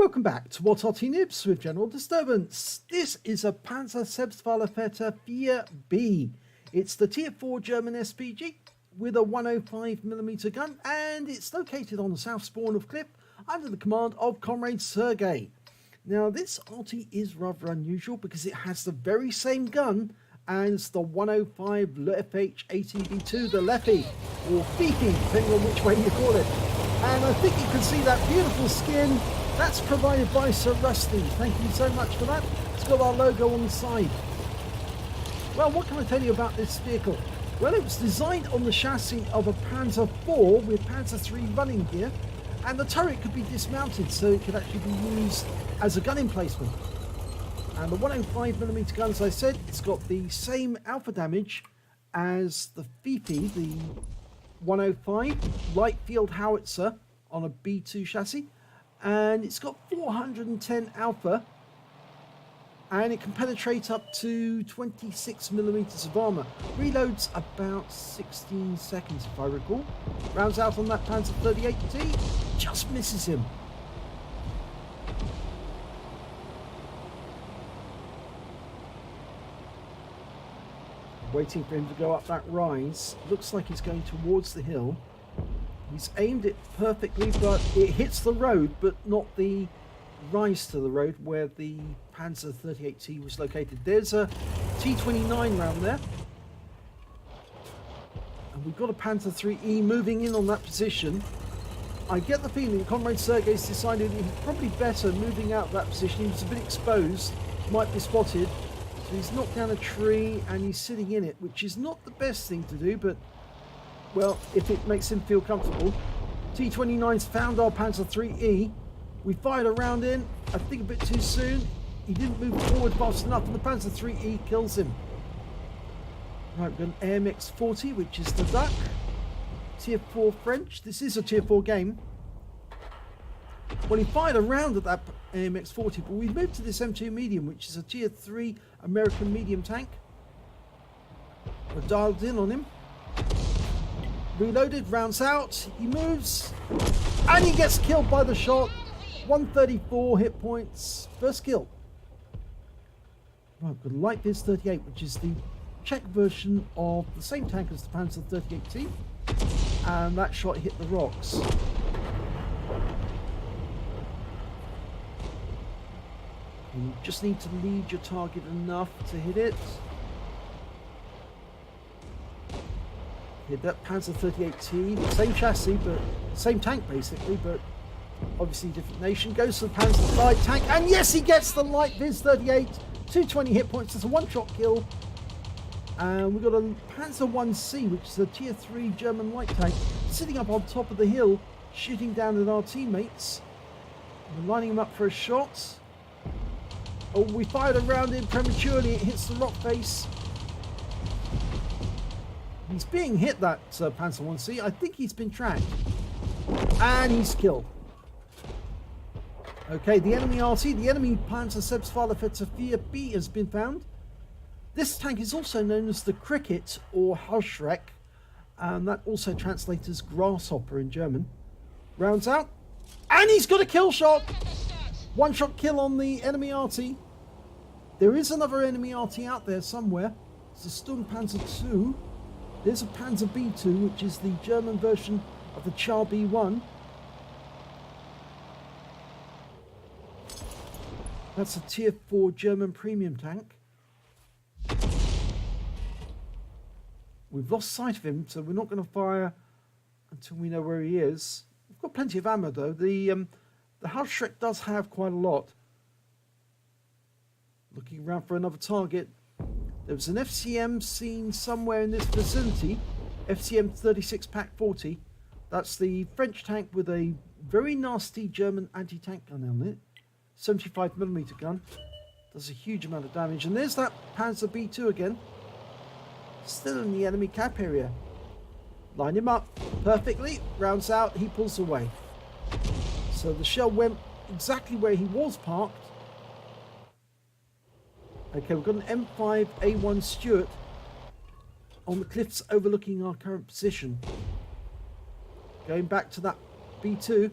Welcome back to what Arty Noobs with General Disturbance. This is a Pz.Sfl 4B. It's the Tier 4 German SPG with a 105mm gun, and it's located on the south spawn of Cliff under the command of Comrade Sergey. Now this Arty is rather unusual because it has the very same gun as the 105 FH-ATB2, the Leffy, or Fifi, depending on which way you call it. And I think you can see that beautiful skin. That's provided by Sir Rusty. Thank you so much for that. It's got our logo on the side. Well, what can I tell you about this vehicle? Well, it was designed on the chassis of a Panzer IV with Panzer III running gear, and the turret could be dismounted so it could actually be used as a gun emplacement. And the 105mm gun, as I said, it's got the same alpha damage as the Fifi, the 105 light field howitzer on a B2 chassis. And it's got 410 alpha, and it can penetrate up to 26mm of armor. Reloads about 16 seconds if I recall. Rounds out on that Panzer 38T, just misses him. Waiting for him to go up that rise. Looks like he's going towards the hill. He's aimed it perfectly, but it hits the road, but not the rise to the road where the Panzer 38T was located. There's a T29 round there. And we've got a Panzer 3E moving in on that position. I get the feeling Comrade Sergey's decided he's probably better moving out of that position. He was a bit exposed, might be spotted. So he's knocked down a tree and he's sitting in it, which is not the best thing to do, but well, if it makes him feel comfortable. T29's found our Panzer 3E. We fired a round in, I think a bit too soon. He didn't move forward fast enough, and the Panzer 3E kills him. Right, we've got an AMX 40, which is the Duck. Tier 4 French. This is a Tier 4 game. Well, he fired a round at that AMX 40, but we moved to this M2 Medium, which is a Tier 3 American medium tank. We're dialed in on him. Reloaded, rounds out, he moves, and he gets killed by the shot. 134 hit points, first kill. Right, we've got a Light Viz 38, which is the Czech version of the same tank as the Panzer 38T, and that shot hit the rocks. You just need to lead your target enough to hit it. That Panzer 38T, same chassis, but same tank basically, but obviously different nation. Goes to the Panzer 5 tank, and yes, he gets the Light Viz 38, 220 hit points. It's a one-shot kill. And we've got a Panzer 1C, which is a Tier 3 German light tank, sitting up on top of the hill, shooting down at our teammates. We're lining him up for a shot. Oh, we fired a round in prematurely. It hits the rock face. He's being hit, that Panzer 1C. I think he's been tracked. And he's killed. Okay, the enemy Arty, the enemy Pz.Sfl 4B has been found. This tank is also known as the Cricket or Heuschreck. And that also translates as grasshopper in German. Rounds out. And he's got a kill shot. One shot kill on the enemy Arty. There is another enemy Arty out there somewhere. It's a Sturmpanzer 2. There's a Panzer B2, which is the German version of the Char B1. That's a Tier 4 German premium tank. We've lost sight of him, so we're not going to fire until we know where he is. We've got plenty of ammo, though. The Heuschreck does have quite a lot. Looking around for another target. There was an FCM seen somewhere in this vicinity, FCM 36 Pack 40. That's the French tank with a very nasty German anti-tank gun on it. 75mm gun. Does a huge amount of damage. And there's that Panzer B2 again. Still in the enemy cap area. Line him up perfectly. Rounds out, he pulls away. So the shell went exactly where he was parked. Okay, we've got an M5A1 Stuart on the cliffs overlooking our current position. Going back to that B2,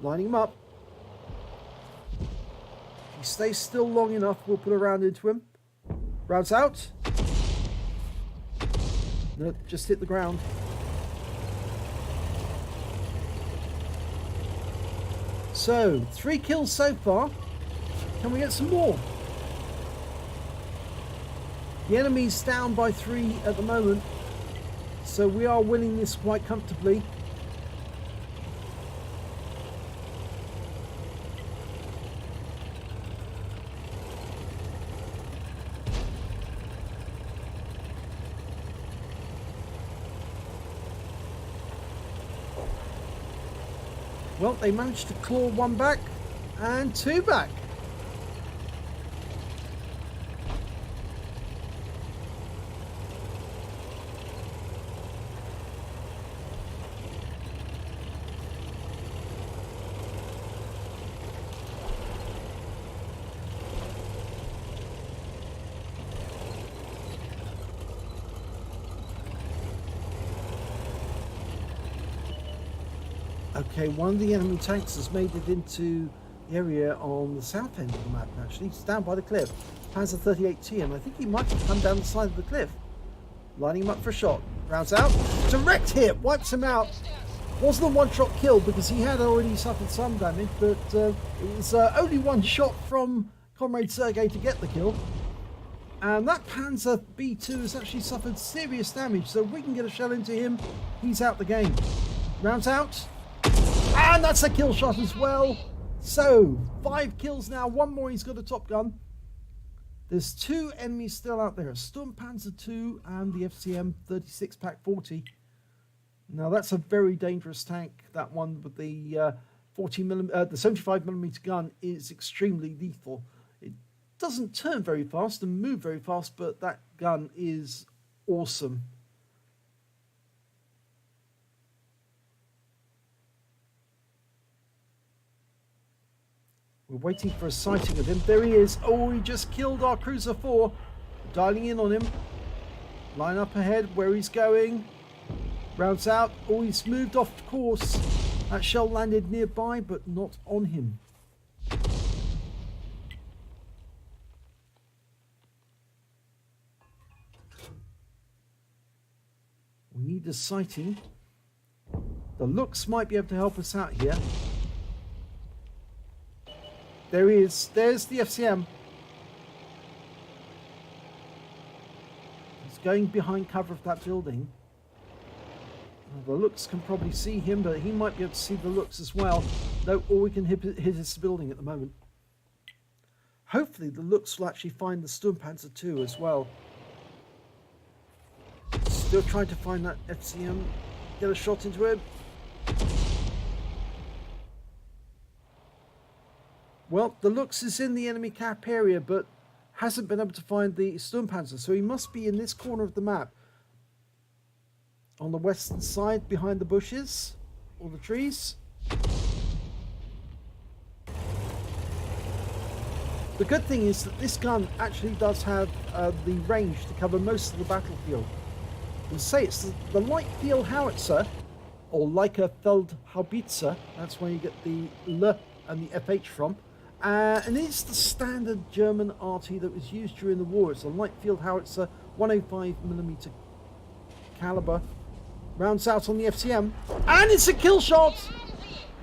lining him up. he stays still long enough, we'll put a round into him. Rounds out. No, just hit the ground. So, 3 kills so far. Can we get some more? The enemy's down by 3 at the moment, so we are winning this quite comfortably. Well, they managed to claw 1 back and 2 back. Okay, one of the enemy tanks has made it into the area on the south end of the map, actually. He's down by the cliff. Panzer 38T, and I think he might have come down the side of the cliff. Lining him up for a shot. Rounds out. Direct hit! Wipes him out. Wasn't a one-shot kill because he had already suffered some damage, but it was only 1 shot from Comrade Sergei to get the kill. And that Panzer B2 has actually suffered serious damage, so if we can get a shell into him, he's out the game. Rounds out. And that's a kill shot as well. So, 5 kills now. 1 more, he's got a Top Gun. There's 2 enemies still out there. A Sturmpanzer 2 and the FCM 36 Pack 40. Now, that's a very dangerous tank. That one with the the 75mm gun is extremely lethal. It doesn't turn very fast and move very fast, but that gun is awesome. We're waiting for a sighting of him. There he is. Oh, he just killed our Cruiser 4. Dialing in on him. Line up ahead where he's going. Rounds out. Oh, he's moved off course. That shell landed nearby, but not on him. We need a sighting. The looks might be able to help us out here. There he is. There's the FCM. He's going behind cover of that building. The looks can probably see him, but he might be able to see the looks as well. No, all we can hit is the building at the moment. Hopefully the looks will actually find the Sturmpanzer 2 as well. Still trying to find that FCM. Get a shot into him. Well, the looks is in the enemy cap area, but hasn't been able to find the Sturmpanzer, so he must be in this corner of the map. On the western side, behind the bushes, or the trees. The good thing is that this gun actually does have the range to cover most of the battlefield. And say it's the light field howitzer, or Leica Feldhaubitze, that's where you get the L and the FH from. And it's the standard German Arty that was used during the war. It's a light field howitzer, 105mm caliber. Rounds out on the FCM. And it's a kill shot!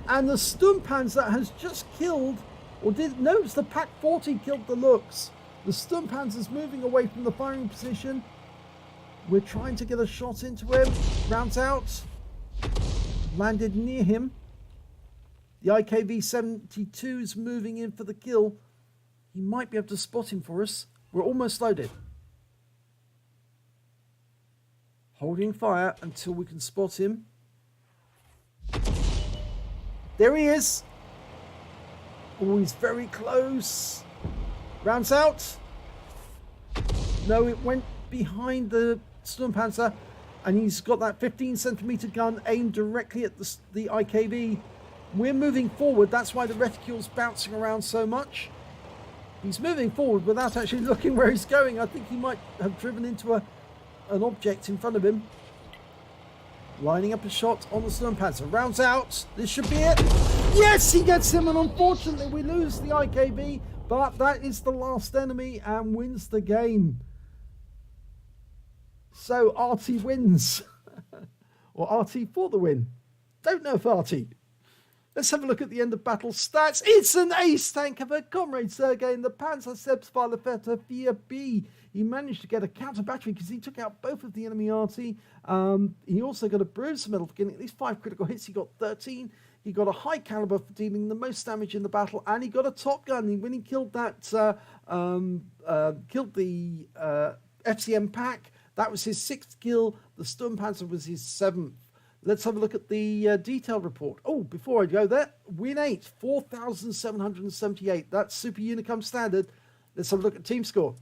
And the Sturmpanzer has just killed, or did, no, it's the Pack 40 killed the looks. The Sturmpanzer's moving away from the firing position. We're trying to get a shot into him. Rounds out. Landed near him. The IKV-72 is moving in for the kill. He might be able to spot him for us. We're almost loaded. Holding fire until we can spot him. There he is. Oh, he's very close. Rounds out. No, it went behind the Sturmpanzer, and he's got that 15cm gun aimed directly at the IKV. We're moving forward. That's why the reticule's bouncing around so much. He's moving forward without actually looking where he's going. I think he might have driven into an object in front of him. Lining up a shot on the Sturmpanzer. Rounds out. This should be it. Yes, he gets him, and unfortunately we lose the IKV. But that is the last enemy and wins the game. So Arty wins. Or Arty for the win. Don't know if Arty. Let's have a look at the end of battle stats. It's an ace tanker for Comrade Sergei in the Pz.Sfl 4B. He managed to get a counter battery because he took out both of the enemy Arty. He also got a bruiser medal for getting at least 5 critical hits. He got 13. He got a high caliber for dealing the most damage in the battle, and he got a top gun. When he killed that, killed the FCM pack, that was his 6th kill. The Sturmpanzer was his 7th. Let's have a look at the detailed report. Oh, before I go there, win 8, 4,778. That's Super Unicum standard. Let's have a look at team score.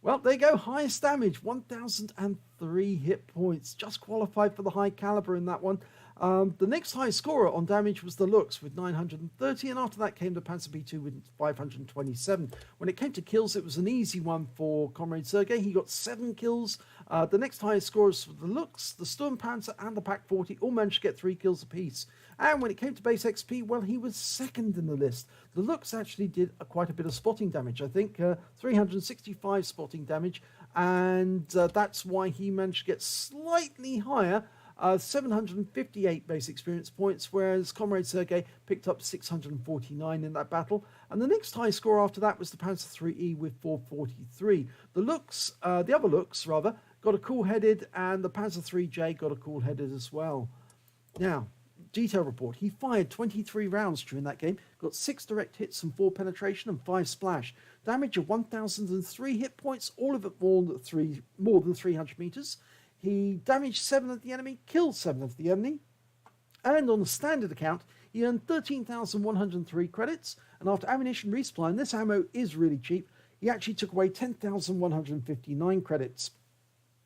Well, there you go. Highest damage, 1,003 hit points. Just qualified for the high caliber in that one. The next highest scorer on damage was the Lux with 930, and after that came the Panzer B2 with 527. When it came to kills, it was an easy one for Comrade Sergei. He got 7 kills. The next highest scorers for the Lux, the Sturmpanzer, and the Pak 40 all managed to get 3 kills apiece. And when it came to base XP, well, he was second in the list. The Lux actually did quite a bit of spotting damage, I think, 365 spotting damage, and that's why he managed to get slightly higher, 758 base experience points, whereas Comrade Sergei picked up 649 in that battle. And the next high score after that was the Panzer IIIe with 443. The other Lux, rather, got a cool-headed, and the Panzer IIIJ got a cool-headed as well. Now, detail report. He fired 23 rounds during that game, got 6 direct hits and 4 penetration and 5 splash. Damage of 1,003 hit points, all of it more than 300 meters. He damaged 7 of the enemy, killed 7 of the enemy, and on the standard account, he earned 13,103 credits, and after ammunition resupply, and this ammo is really cheap, he actually took away 10,159 credits.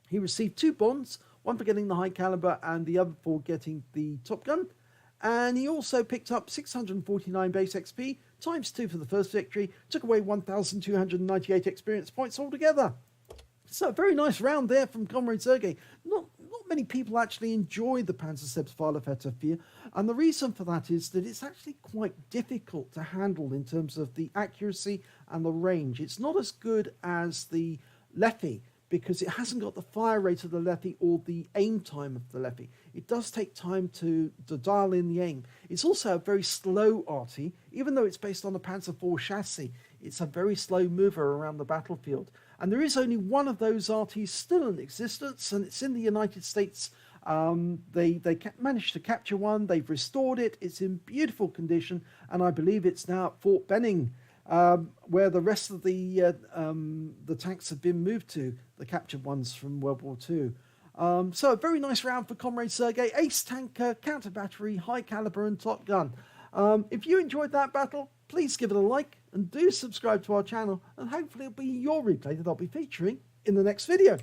He received 2 bonds, one for getting the high caliber and the other for getting the top gun, and he also picked up 649 base XP, times 2 for the first victory, took away 1,298 experience points altogether. So a very nice round there from Comrade Sergei. Not many people actually enjoy the Pz.Sfl 4, and the reason for that is that it's actually quite difficult to handle in terms of the accuracy and the range. It's not as good as the Leffy because it hasn't got the fire rate of the Leffy or the aim time of the Leffy. It does take time to dial in the aim. It's also a very slow Arty, even though it's based on the Panzer IV chassis. It's a very slow mover around the battlefield. And there is only one of those Artys still in existence, and it's in the United States. They managed to capture one. They've restored it. It's in beautiful condition, and I believe it's now at Fort Benning, where the rest of the tanks have been moved to, the captured ones from World War II. So a very nice round for Comrade Sergei. Ace tanker, counter battery, high caliber, and top gun. If you enjoyed that battle, please give it a like and do subscribe to our channel, and hopefully it'll be your replay that I'll be featuring in the next video.